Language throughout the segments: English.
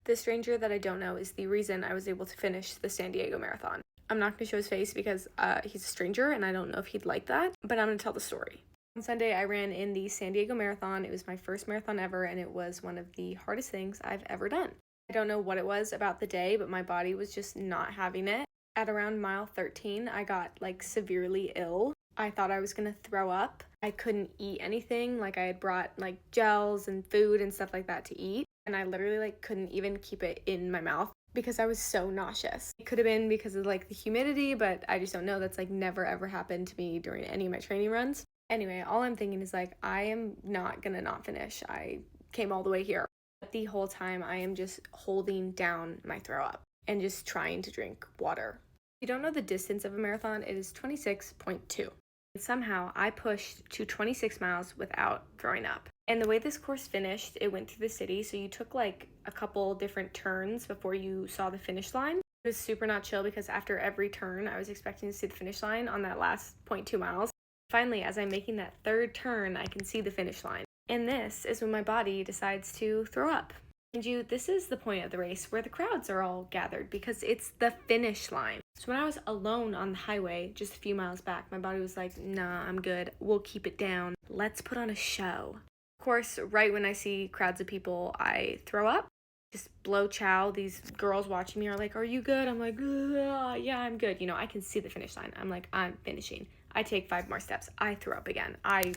The stranger that I don't know is the reason I was able to finish the San Diego Marathon. I'm not going to show his face because he's a stranger and I don't know if he'd like that, but I'm going to tell the story. On Sunday, I ran in the San Diego Marathon. It was my first marathon ever, and it was one of the hardest things I've ever done. I don't know what it was about the day, but my body was just not having it. At around mile 13, I got like severely ill. I thought I was going to throw up. I couldn't eat anything. Like I had brought like gels and food and stuff like that to eat, and I literally like couldn't even keep it in my mouth because I was so nauseous. It could have been because of like the humidity, but I just don't know. That's like never ever happened to me during any of my training runs. Anyway, all I'm thinking is like, I am not gonna not finish. I came all the way here. But the whole time I am just holding down my throw up and just trying to drink water. If you don't know the distance of a marathon, it is 26.2. And somehow I pushed to 26 miles without throwing up. And the way this course finished, it went through the city, so you took like a couple different turns before you saw the finish line. It was super not chill because after every turn, I was expecting to see the finish line on that last 0.2 miles. Finally, as I'm making that third turn, I can see the finish line. And this is when my body decides to throw up. And this is the point of the race where the crowds are all gathered because it's the finish line. So when I was alone on the highway just a few miles back, my body was like, nah, I'm good. We'll keep it down. Let's put on a show. Of course, right when I see crowds of people, I throw up. Just blow chow. These girls watching me are like, are you good? I'm like, yeah, I'm good. You know, I can see the finish line. I'm like, I'm finishing. I take 5 more steps. I throw up again. I'm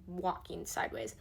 walking sideways.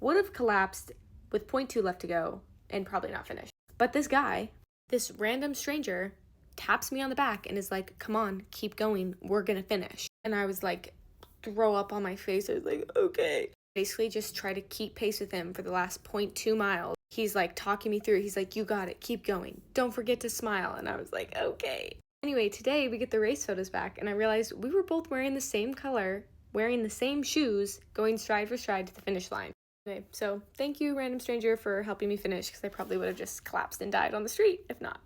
Would have collapsed with 0.2 left to go and probably not finished. But this guy, this random stranger, taps me on the back and is like, come on, keep going. We're going to finish. And I was like, throw up on my face. I was like, okay. Basically just try to keep pace with him for the last 0.2 miles. He's like talking me through. He's like, you got it. Keep going. Don't forget to smile. And I was like, okay. Anyway, today we get the race photos back, and I realized we were both wearing the same color, wearing the same shoes, going stride for stride to the finish line. Okay, so thank you, random stranger, for helping me finish, because I probably would have just collapsed and died on the street if not.